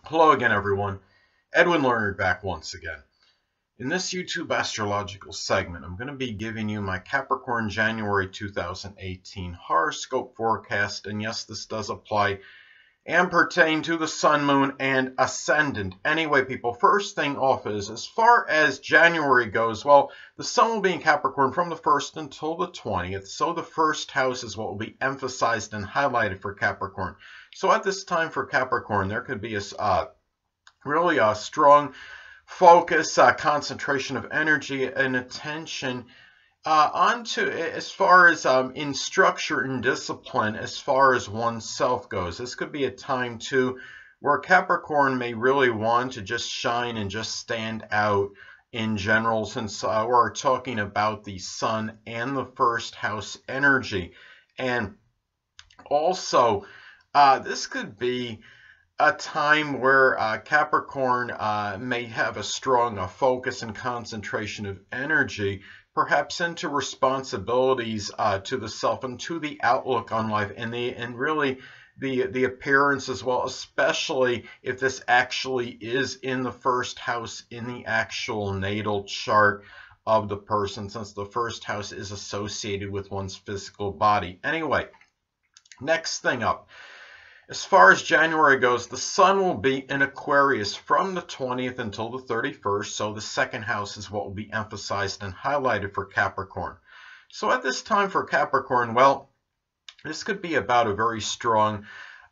Hello again, everyone. Edwin Learnard back once again. In this YouTube astrological segment, I'm going to be giving you my Capricorn January 2018 horoscope forecast. And yes, this does apply and pertain to the sun, moon, and ascendant. Anyway, people, first thing off is, as far as January goes, well, the sun will be in Capricorn from the 1st until the 20th. So the first house is what will be emphasized and highlighted for Capricorn. So at this time for Capricorn, there could be a really a strong focus, concentration of energy and attention onto, as far as in structure and discipline, as far as oneself goes. This could be a time too where Capricorn may really want to just shine and just stand out in general, since we're talking about the sun and the first house energy. And also this could be a time where Capricorn may have a strong focus and concentration of energy, perhaps into responsibilities to the self and to the outlook on life, and really the appearance as well, especially if this actually is in the first house in the actual natal chart of the person, since the first house is associated with one's physical body. Anyway, next thing up. As far as January goes, the sun will be in Aquarius from the 20th until the 31st, so the second house is what will be emphasized and highlighted for Capricorn. So at this time for Capricorn, well, this could be about a very strong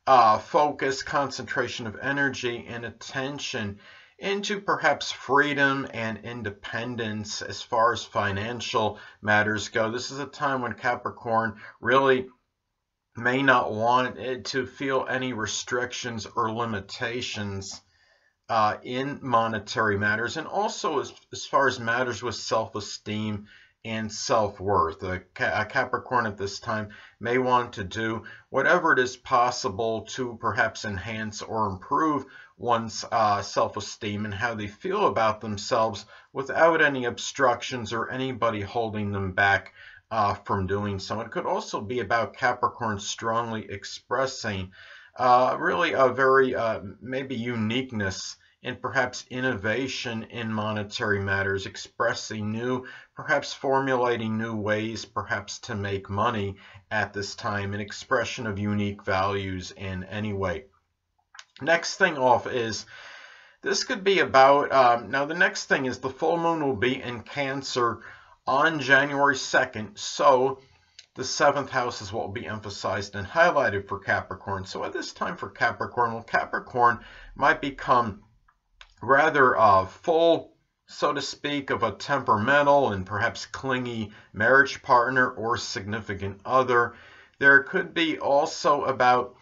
focus, concentration of energy and attention into perhaps freedom and independence as far as financial matters go. This is a time when Capricorn really may not want it to feel any restrictions or limitations in monetary matters, and also as far as matters with self-esteem and self-worth. A Capricorn at this time may want to do whatever it is possible to perhaps enhance or improve one's self-esteem and how they feel about themselves without any obstructions or anybody holding them back from doing so. It could also be about Capricorn strongly expressing really a very maybe uniqueness and perhaps innovation in monetary matters, expressing new, perhaps formulating new ways perhaps to make money at this time, an expression of unique values in any way. Next thing off is, this could be about, now the next thing is the full moon will be in Cancer on January 2nd, so the 7th house is what will be emphasized and highlighted for Capricorn. So at this time for Capricorn, well, Capricorn might become rather full, so to speak, of a temperamental and perhaps clingy marriage partner or significant other. There could be also about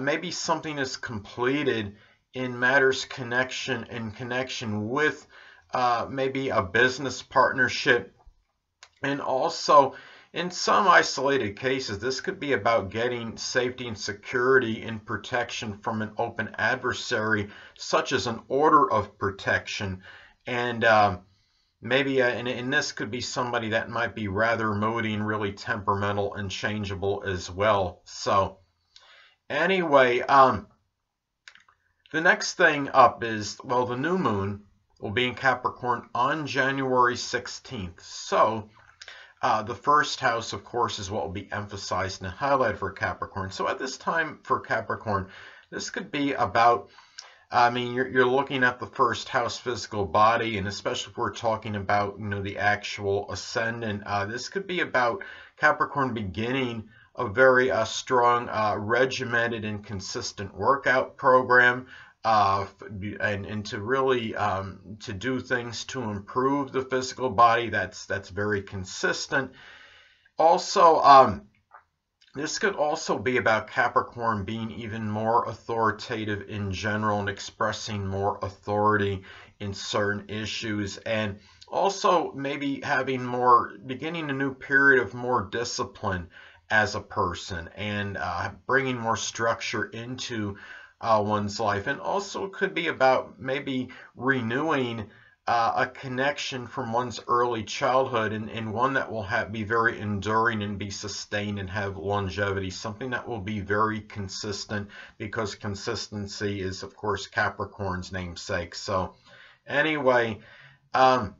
maybe something is completed in matters connection with maybe a business partnership. And also, in some isolated cases, this could be about getting safety and security and protection from an open adversary, such as an order of protection. And maybe, and this could be somebody that might be rather moody and really temperamental and changeable as well. So, anyway, the next thing up is, well, the new moon will be in Capricorn on January 16th. So, the first house, of course, is what will be emphasized and highlighted for Capricorn. So at this time for Capricorn, this could be about, I mean, you're looking at the first house physical body, and especially if we're talking about, the actual ascendant, this could be about Capricorn beginning a very strong, regimented and consistent workout program, and to really to do things to improve the physical body that's very consistent. Also, this could also be about Capricorn being even more authoritative in general and expressing more authority in certain issues, and also maybe beginning a new period of more discipline as a person, and bringing more structure into one's life. And also could be about maybe renewing a connection from one's early childhood, and one that will be very enduring and be sustained and have longevity, something that will be very consistent, because consistency is, of course, Capricorn's namesake. So anyway, the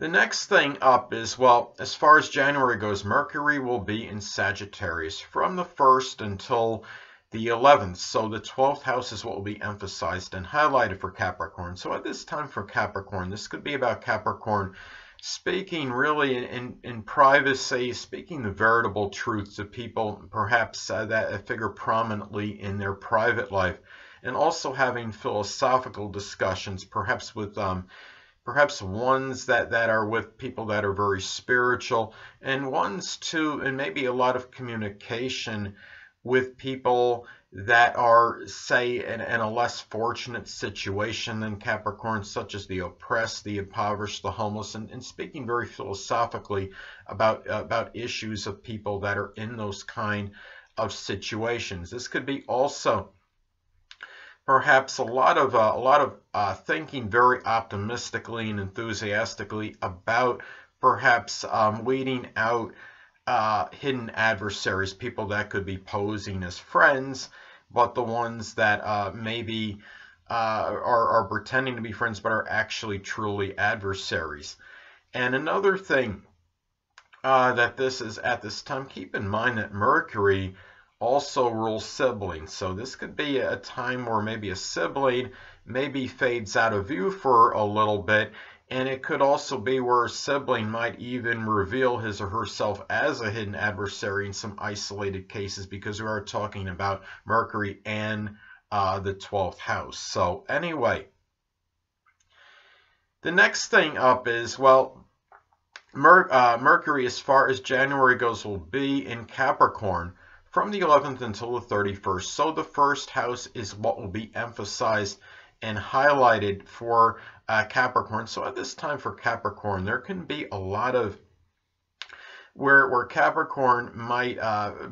next thing up is, well, as far as January goes, Mercury will be in Sagittarius from the 1st until the 11th. So the 12th house is what will be emphasized and highlighted for Capricorn. So at this time for Capricorn, this could be about Capricorn speaking really in privacy, speaking the veritable truth to people, perhaps that figure prominently in their private life, and also having philosophical discussions, perhaps with perhaps ones that are with people that are very spiritual, and ones too, and maybe a lot of communication with people that are, say, in a less fortunate situation than Capricorn, such as the oppressed, the impoverished, the homeless, and speaking very philosophically about issues of people that are in those kind of situations. This could be also perhaps a lot of thinking very optimistically and enthusiastically about perhaps weeding out hidden adversaries, people that could be posing as friends, but the ones that maybe are pretending to be friends but are actually truly adversaries. And another thing that this is at this time, keep in mind that Mercury also rules siblings. So this could be a time where maybe a sibling maybe fades out of view for a little bit, and it could also be where a sibling might even reveal his or herself as a hidden adversary in some isolated cases, because we are talking about Mercury and the 12th house. So anyway, the next thing up is, well, Mercury, as far as January goes, will be in Capricorn from the 11th until the 31st. So the first house is what will be emphasized and highlighted for Capricorn. So at this time for Capricorn, there can be a lot of where Capricorn might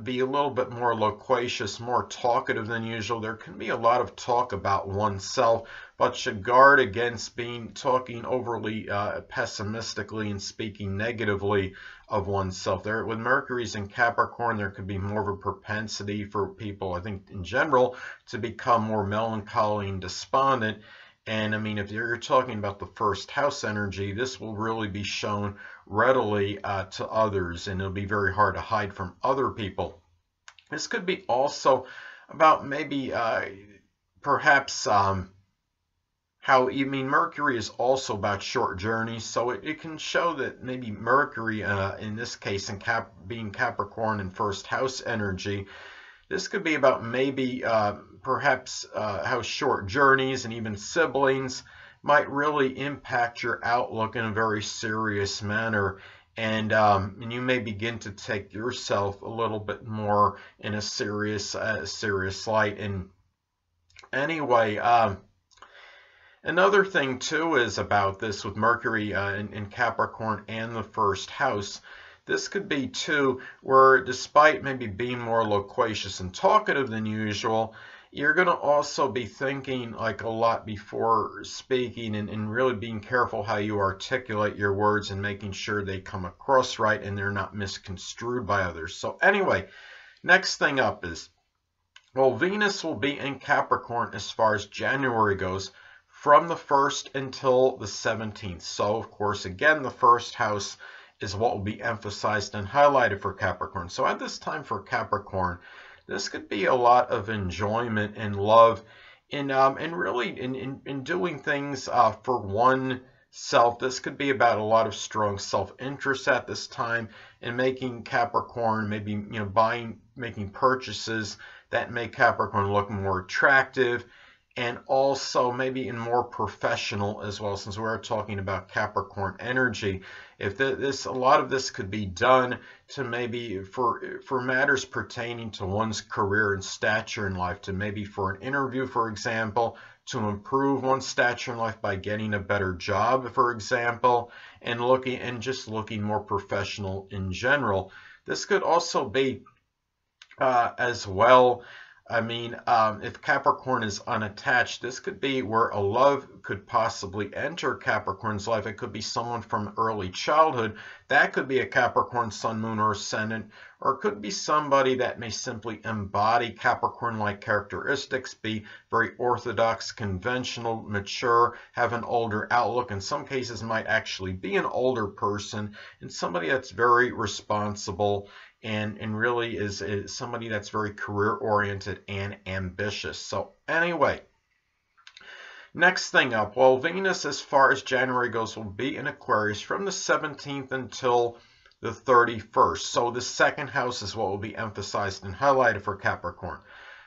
be a little bit more loquacious, more talkative than usual. There can be a lot of talk about oneself, but should guard against talking overly pessimistically and speaking negatively of oneself. There, with Mercury's in Capricorn, there could be more of a propensity for people, I think, in general, to become more melancholy and despondent. And I mean, if you're talking about the first house energy, this will really be shown readily to others, and it'll be very hard to hide from other people. This could be also about maybe perhaps Mercury is also about short journeys, so it can show that maybe Mercury, in this case, being Capricorn in first house energy, this could be about maybe perhaps how short journeys and even siblings might really impact your outlook in a very serious manner, and you may begin to take yourself a little bit more in a serious light. And anyway, another thing too is about this with Mercury in Capricorn and the first house. This could be too where, despite maybe being more loquacious and talkative than usual, you're going to also be thinking like a lot before speaking, and really being careful how you articulate your words and making sure they come across right and they're not misconstrued by others. So anyway, next thing up is, well, Venus will be in Capricorn as far as January goes from the 1st until the 17th. So of course, again, the first house is what will be emphasized and highlighted for Capricorn. So at this time for Capricorn, this could be a lot of enjoyment and love in really in doing things for oneself. This could be about a lot of strong self-interest at this time, and making Capricorn maybe making purchases that make Capricorn look more attractive, and also maybe in more professional as well, since we're talking about Capricorn energy. If a lot of this could be done to maybe for matters pertaining to one's career and stature in life, to maybe for an interview, for example, to improve one's stature in life by getting a better job, for example, and just looking more professional in general. This could also be as well I mean, if Capricorn is unattached, this could be where a love could possibly enter Capricorn's life. It could be someone from early childhood. That could be a Capricorn Sun, Moon, or Ascendant, or it could be somebody that may simply embody Capricorn-like characteristics, be very orthodox, conventional, mature, have an older outlook. In some cases, might actually be an older person, and somebody that's very responsible and really is somebody that's very career-oriented and ambitious. So anyway, next thing up, well, Venus, as far as January goes, will be in Aquarius from the 17th until the 31st. So the second house is what will be emphasized and highlighted for Capricorn.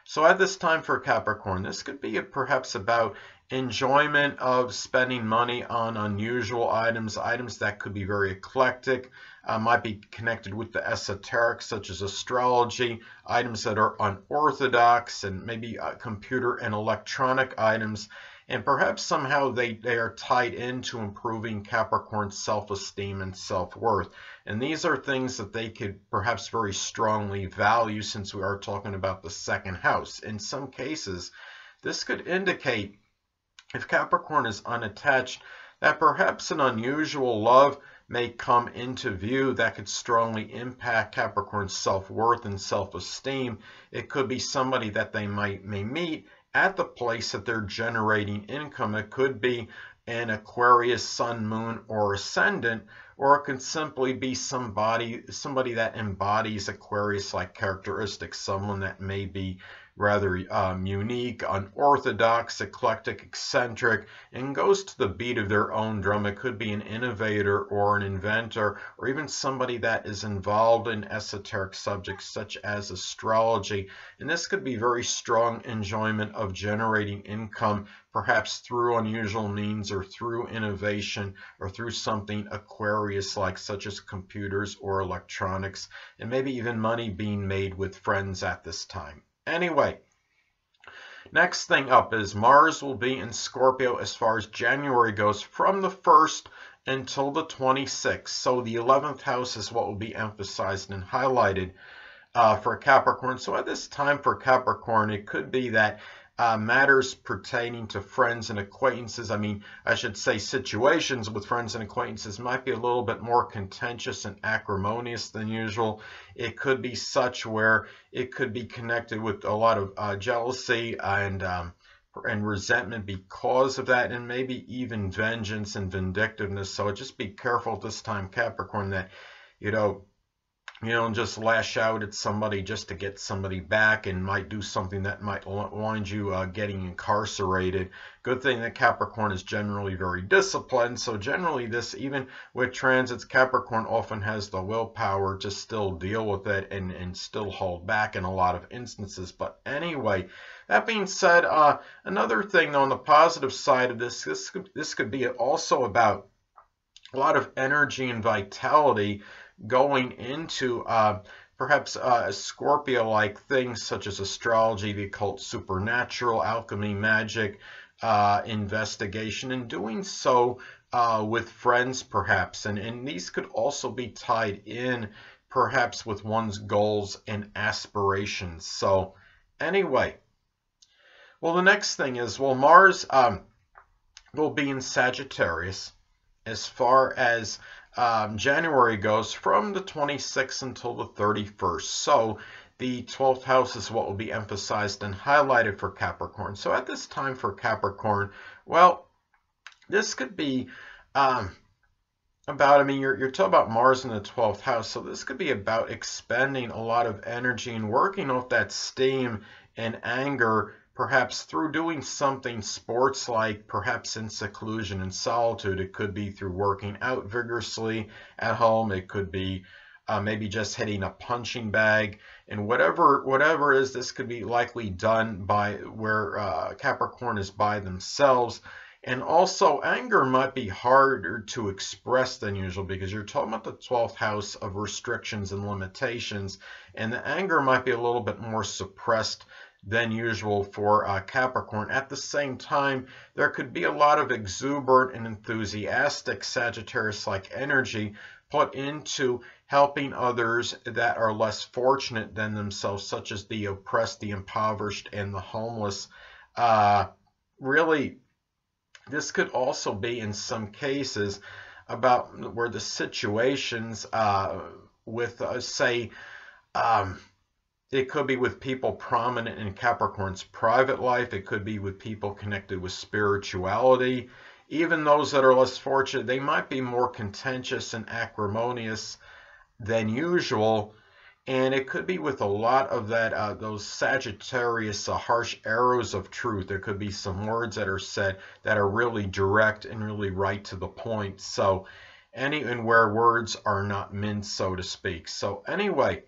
So at this time for Capricorn, this could be perhaps about enjoyment of spending money on unusual items, items that could be very eclectic, might be connected with the esoteric, such as astrology, items that are unorthodox, and maybe computer and electronic items. And perhaps somehow they are tied into improving Capricorn's self-esteem and self-worth. And these are things that they could perhaps very strongly value, since we are talking about the second house. In some cases, this could indicate, if Capricorn is unattached, that perhaps an unusual love may come into view that could strongly impact Capricorn's self-worth and self-esteem. It could be somebody that they may meet at the place that they're generating income. It could be an Aquarius Sun, Moon, or Ascendant, or it could simply be somebody that embodies Aquarius-like characteristics, someone that may be rather unique, unorthodox, eclectic, eccentric, and goes to the beat of their own drum. It could be an innovator or an inventor, or even somebody that is involved in esoteric subjects such as astrology. And this could be very strong enjoyment of generating income, perhaps through unusual means or through innovation or through something Aquarius-like, such as computers or electronics, and maybe even money being made with friends at this time. Anyway, next thing up is Mars will be in Scorpio as far as January goes from the 1st until the 26th. So the 11th house is what will be emphasized and highlighted for Capricorn. So at this time for Capricorn, it could be that matters pertaining to friends and acquaintances, I should say situations with friends and acquaintances, might be a little bit more contentious and acrimonious than usual. It could be such where it could be connected with a lot of jealousy and resentment because of that, and maybe even vengeance and vindictiveness. So just be careful at this time, Capricorn, that you don't just lash out at somebody just to get somebody back, and might do something that might wind you getting incarcerated. Good thing that Capricorn is generally very disciplined, so generally this, even with transits, Capricorn often has the willpower to still deal with it and still hold back in a lot of instances. But anyway, that being said, another thing on the positive side of this could be also about a lot of energy and vitality going into perhaps Scorpio-like things such as astrology, the occult, supernatural, alchemy, magic, investigation, and doing so with friends perhaps. And these could also be tied in perhaps with one's goals and aspirations. So anyway, well, the next thing is, well, Mars will be in Sagittarius as far as January goes from the 26th until the 31st. So the 12th house is what will be emphasized and highlighted for Capricorn. So at this time for Capricorn, well, this could be about, you're talking about Mars in the 12th house, so this could be about expending a lot of energy and working off that steam and anger, perhaps through doing something sports-like, perhaps in seclusion and solitude. It could be through working out vigorously at home. It could be maybe just hitting a punching bag. And whatever it is, this could be likely done by where Capricorn is by themselves. And also, anger might be harder to express than usual because you're talking about the 12th house of restrictions and limitations, and the anger might be a little bit more suppressed than usual for Capricorn. At the same time, there could be a lot of exuberant and enthusiastic Sagittarius-like energy put into helping others that are less fortunate than themselves, such as the oppressed, the impoverished, and the homeless. Really, this could also be, in some cases, about where the situations with, say, it could be with people prominent in Capricorn's private life. It could be with people connected with spirituality. Even those that are less fortunate, they might be more contentious and acrimonious than usual. And it could be with a lot of that, those Sagittarius harsh arrows of truth. There could be some words that are said that are really direct and really right to the point. So, and where words are not minced, so to speak. So anyway,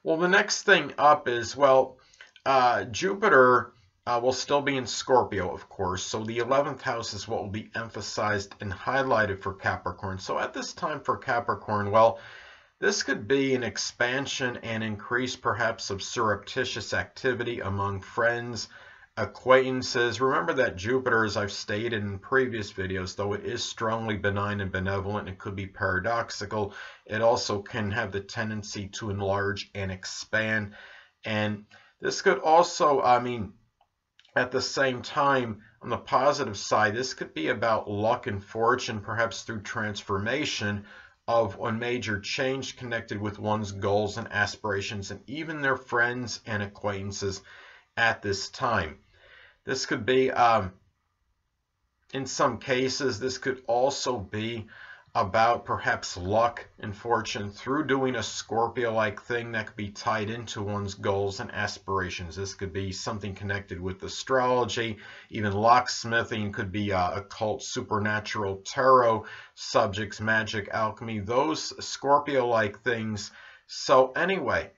well, the next thing up is, well, Jupiter will still be in Scorpio, of course. So the 11th house is what will be emphasized and highlighted for Capricorn. So at this time for Capricorn, well, this could be an expansion and increase perhaps of surreptitious activity among friends, acquaintances. Remember that Jupiter, as I've stated in previous videos, though it is strongly benign and benevolent, it could be paradoxical. It also can have the tendency to enlarge and expand. And this could also, at the same time, on the positive side, this could be about luck and fortune, perhaps through transformation of a major change connected with one's goals and aspirations, and even their friends and acquaintances at this time. This could be, in some cases, this could also be about perhaps luck and fortune through doing a Scorpio-like thing that could be tied into one's goals and aspirations. This could be something connected with astrology, even locksmithing, could be occult, supernatural, tarot subjects, magic, alchemy, those Scorpio-like things. So anyway,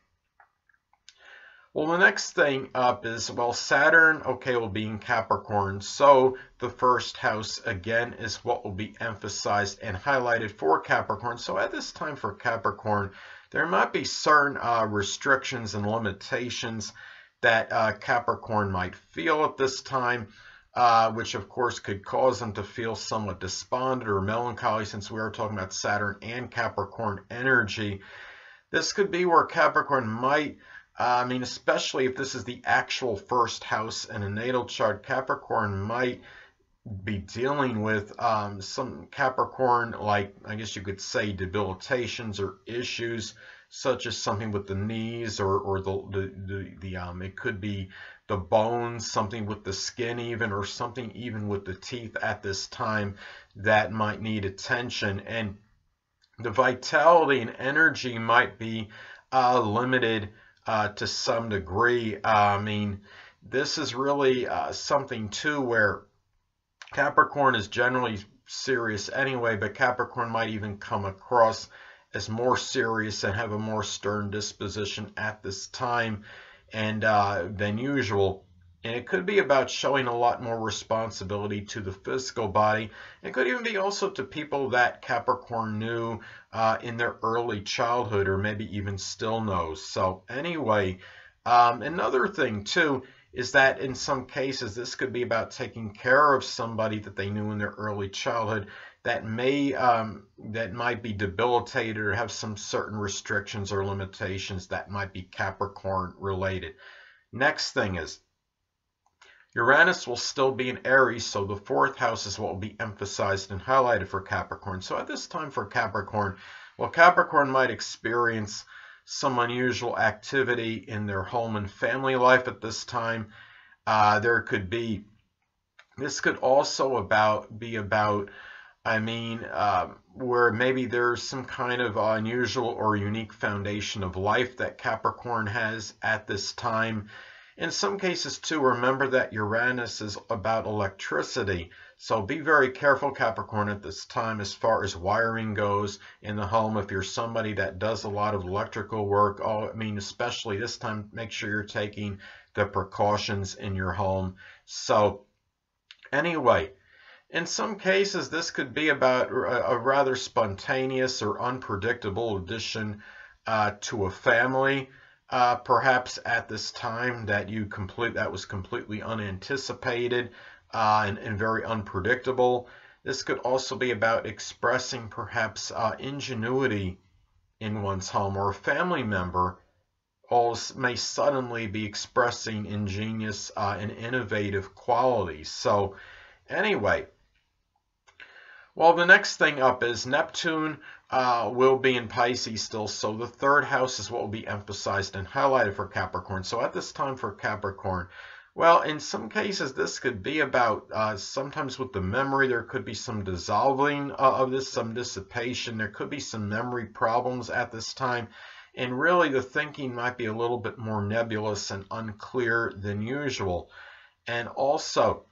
well, the next thing up is, well, Saturn, okay, will be in Capricorn. So the first house, again, is what will be emphasized and highlighted for Capricorn. So at this time for Capricorn, there might be certain restrictions and limitations that Capricorn might feel at this time, which of course could cause them to feel somewhat despondent or melancholy, since we are talking about Saturn and Capricorn energy. This could be where Capricorn might, especially if this is the actual first house in a natal chart, Capricorn might be dealing with some Capricorn, like, I guess you could say, debilitations or issues, such as something with the knees, or it could be the bones, something with the skin even, or something even with the teeth at this time that might need attention. And the vitality and energy might be limited to some degree. This is really something too where Capricorn is generally serious anyway, but Capricorn might even come across as more serious and have a more stern disposition at this time and than usual. And it could be about showing a lot more responsibility to the physical body. It could even be also to people that Capricorn knew in their early childhood, or maybe even still knows. So anyway, another thing too is that in some cases this could be about taking care of somebody that they knew in their early childhood that might be debilitated or have some certain restrictions or limitations that might be Capricorn related. Next thing is, Uranus will still be in Aries, so the fourth house is what will be emphasized and highlighted for Capricorn. So at this time for Capricorn, well, Capricorn might experience some unusual activity in their home and family life at this time. This could also be about, where maybe there's some kind of unusual or unique foundation of life that Capricorn has at this time. In some cases too, remember that Uranus is about electricity. So be very careful, Capricorn, at this time as far as wiring goes in the home. If you're somebody that does a lot of electrical work, especially this time, make sure you're taking the precautions in your home. So anyway, in some cases, this could be about a rather spontaneous or unpredictable addition to a family. Perhaps at this time that was completely unanticipated and very unpredictable. This could also be about expressing perhaps ingenuity in one's home, or a family member may suddenly be expressing ingenious and innovative qualities. So anyway, well, the next thing up is Neptune will be in Pisces still, so the third house is what will be emphasized and highlighted for Capricorn. So at this time for Capricorn, well, in some cases, this could be about, sometimes with the memory, there could be some dissolving of this, some dissipation. There could be some memory problems at this time. And really, the thinking might be a little bit more nebulous and unclear than usual. And also,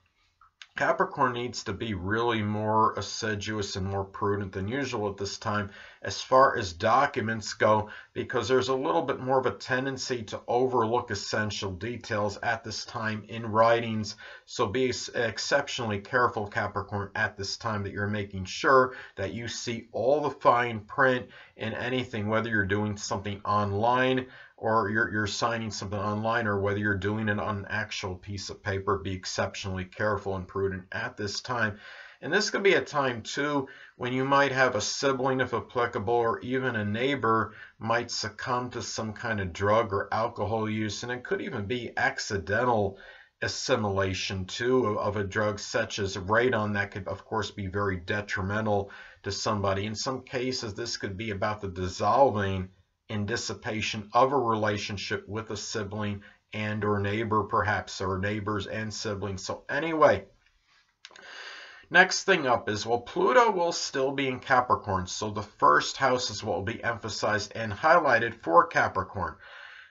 Capricorn needs to be really more assiduous and more prudent than usual at this time as far as documents go, because there's a little bit more of a tendency to overlook essential details at this time in writings. So be exceptionally careful, Capricorn, at this time, that you're making sure that you see all the fine print in anything, whether you're doing something online or you're signing something online, or whether you're doing it on an actual piece of paper. Be exceptionally careful and prudent at this time. And this could be a time too when you might have a sibling, if applicable, or even a neighbor might succumb to some kind of drug or alcohol use, and it could even be accidental assimilation too of a drug such as radon that could of course be very detrimental to somebody. In some cases, this could be about the dissolving and dissipation of a relationship with a sibling and or neighbor, perhaps, or neighbors and siblings. So anyway, next thing up is, well, Pluto will still be in Capricorn, so the first house is what will be emphasized and highlighted for Capricorn.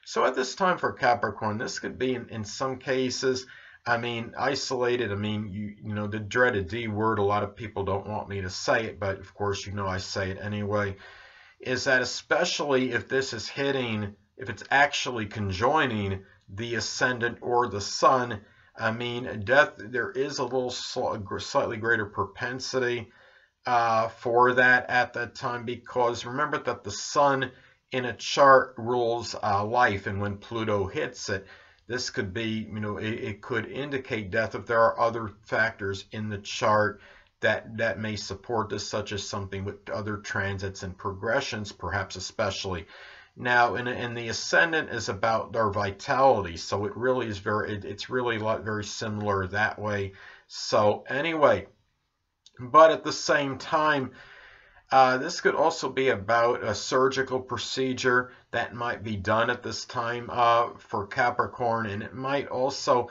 So at this time for Capricorn, this could be in some cases, I mean, isolated. I mean, you know, the dreaded D word, a lot of people don't want me to say it, but of course, you know, I say it anyway, is that especially if this is hitting, if it's actually conjoining the ascendant or the sun, I mean, death, there is a little slightly greater propensity for that at that time, because remember that the sun in a chart rules life, and when Pluto hits it, this could be, you know, it could indicate death if there are other factors in the chart that may support this, such as something with other transits and progressions, perhaps especially. Now, and the ascendant is about our vitality, so it really is it's really very similar that way. So anyway, but at the same time, this could also be about a surgical procedure that might be done at this time for Capricorn, and it might also,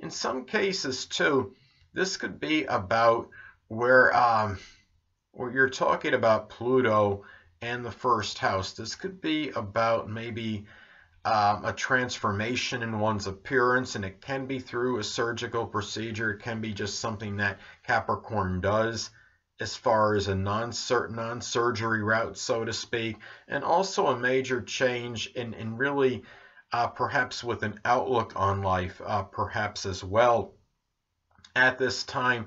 in some cases too, this could be about where you're talking about Pluto and the first house. This could be about maybe a transformation in one's appearance, and it can be through a surgical procedure. It can be just something that Capricorn does as far as a non-surgery route, so to speak, and also a major change in really perhaps with an outlook on life, perhaps as well at this time.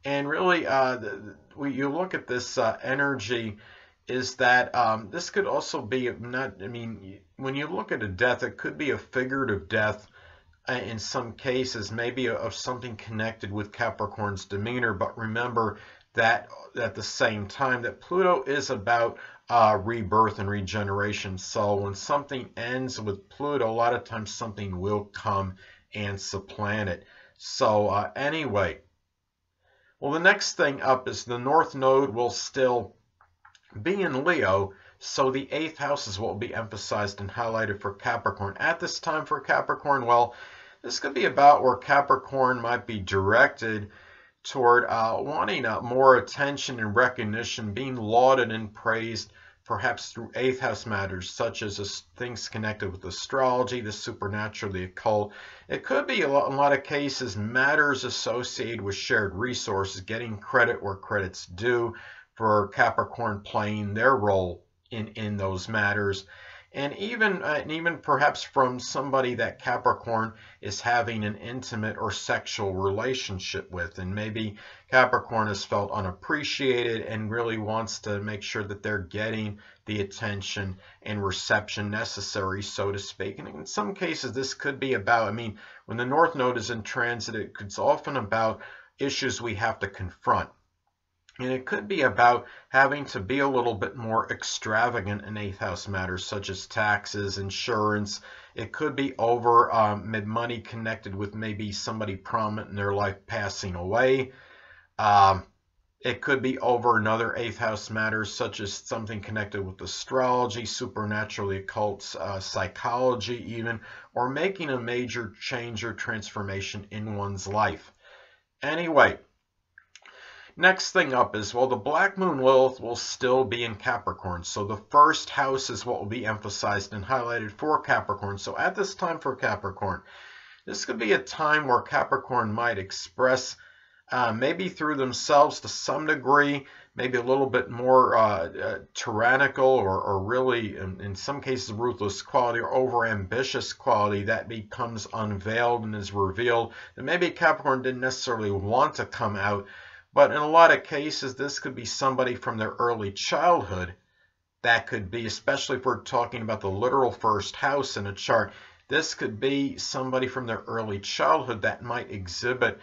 And really, you look at this energy, is that this could also be not, I mean, when you look at a death, it could be a figurative death in some cases, maybe of something connected with Capricorn's demeanor. But remember that at the same time that Pluto is about rebirth and regeneration. So when something ends with Pluto, a lot of times something will come and supplant it. So anyway, well, the next thing up is the North Node will still be in Leo, so the 8th house is what will be emphasized and highlighted for Capricorn. At this time for Capricorn, well, this could be about where Capricorn might be directed toward wanting more attention and recognition, being lauded and praised, perhaps through 8th house matters, such as things connected with astrology, the supernatural, the occult. It could be, in a lot of cases, matters associated with shared resources, getting credit where credit's due, for Capricorn playing their role in those matters. And even perhaps from somebody that Capricorn is having an intimate or sexual relationship with, and maybe Capricorn has felt unappreciated and really wants to make sure that they're getting the attention and reception necessary, so to speak. And in some cases, this could be about, I mean, when the North Node is in transit, it's often about issues we have to confront. And it could be about having to be a little bit more extravagant in 8th house matters such as taxes, insurance. It could be over money connected with maybe somebody prominent in their life passing away. Um, it could be over another 8th house matters such as something connected with astrology, supernatural, occult, psychology even, or making a major change or transformation in one's life. Anyway, next thing up is, well, the Black Moon Lilith will still be in Capricorn. So the first house is what will be emphasized and highlighted for Capricorn. So at this time for Capricorn, this could be a time where Capricorn might express maybe through themselves to some degree, maybe a little bit more tyrannical or really, in some cases, ruthless quality or overambitious quality that becomes unveiled and is revealed. And maybe Capricorn didn't necessarily want to come out, but in a lot of cases, this could be somebody from their early childhood. That could be, especially if we're talking about the literal first house in a chart, this could be somebody from their early childhood that might exhibit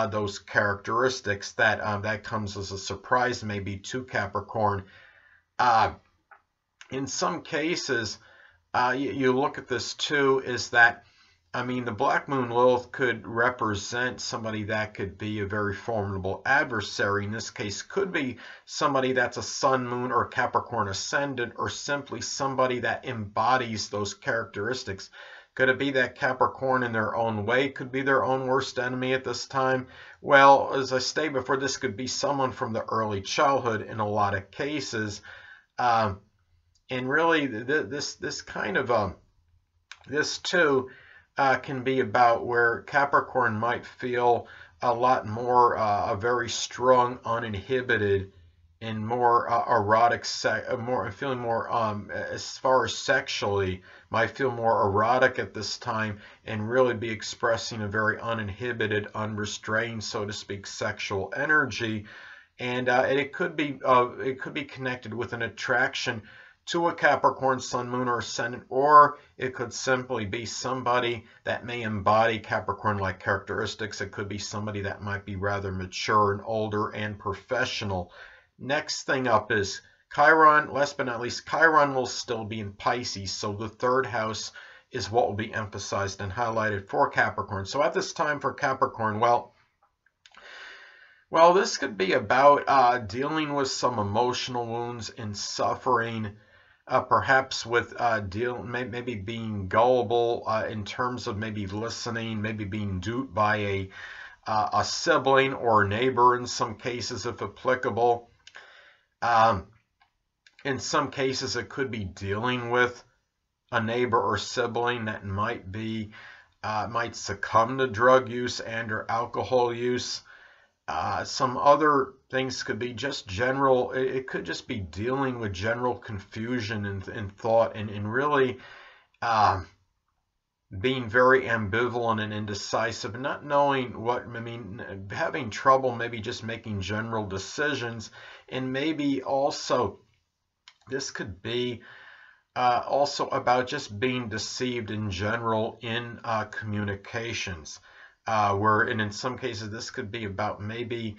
those characteristics that comes as a surprise maybe to Capricorn. In some cases, you look at this too, is that, I mean, the Black Moon Lilith could represent somebody that could be a very formidable adversary. In this case, could be somebody that's a Sun, Moon, or Capricorn Ascendant, or simply somebody that embodies those characteristics. Could it be that Capricorn in their own way could be their own worst enemy at this time? Well, as I stated before, this could be someone from the early childhood in a lot of cases. And really, this kind of, this too, can be about where Capricorn might feel a lot more, a very strong, uninhibited, and more erotic, feeling more, as far as sexually, might feel more erotic at this time and really be expressing a very uninhibited, unrestrained, so to speak, sexual energy. And it could be connected with an attraction to a Capricorn Sun, Moon, or Ascendant, or it could simply be somebody that may embody Capricorn-like characteristics. It could be somebody that might be rather mature and older and professional. Next thing up is Chiron. Last but not least, Chiron will still be in Pisces, so the third house is what will be emphasized and highlighted for Capricorn. So at this time for Capricorn, well, this could be about dealing with some emotional wounds and suffering, perhaps with maybe being gullible in terms of maybe listening, maybe being duped by a sibling or neighbor in some cases, if applicable. In some cases, it could be dealing with a neighbor or sibling that might succumb to drug use and or alcohol use. Some other things could be just general. It could just be dealing with general confusion and thought and really being very ambivalent and indecisive, not knowing what, I mean, having trouble maybe just making general decisions. And maybe also this could be also about just being deceived in general in communications, and in some cases this could be about maybe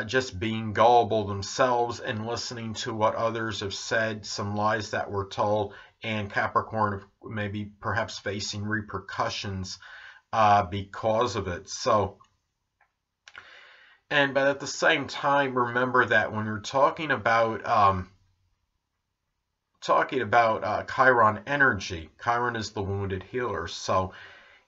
just being gullible themselves and listening to what others have said, some lies that were told, and Capricorn maybe perhaps facing repercussions because of it. So, but at the same time, remember that when you're talking about Chiron energy, Chiron is the wounded healer. So,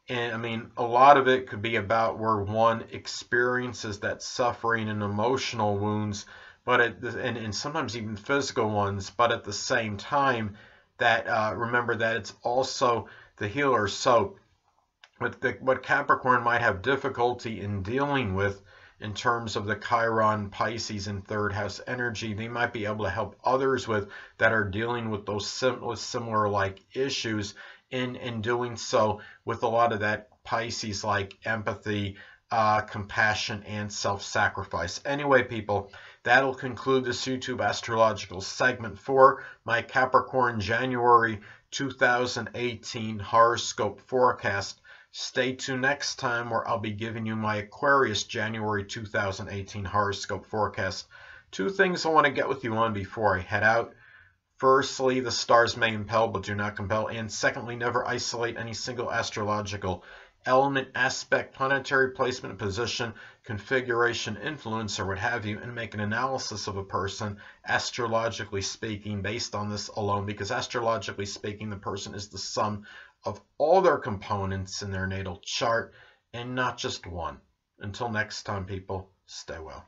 and I mean, a lot of it could be about where one experiences that suffering and emotional wounds, but and sometimes even physical ones. But at the same time, that remember that it's also the healer. So, what Capricorn might have difficulty in dealing with in terms of the Chiron, Pisces, and third house energy, they might be able to help others with that are dealing with those similar like issues. In doing so with a lot of that Pisces like empathy, compassion, and self-sacrifice. Anyway, people, that'll conclude this YouTube astrological segment for my Capricorn January 2018 horoscope forecast Stay tuned next time where I'll be giving you my Aquarius January 2018 horoscope forecast. Two things I want to get with you on before I head out. Firstly, the stars may impel but do not compel. And secondly, never isolate any single astrological element, aspect, planetary placement, position, configuration, influence, or what have you, and make an analysis of a person, astrologically speaking, based on this alone, because astrologically speaking, the person is the sum of all their components in their natal chart and not just one. Until next time, people, stay well.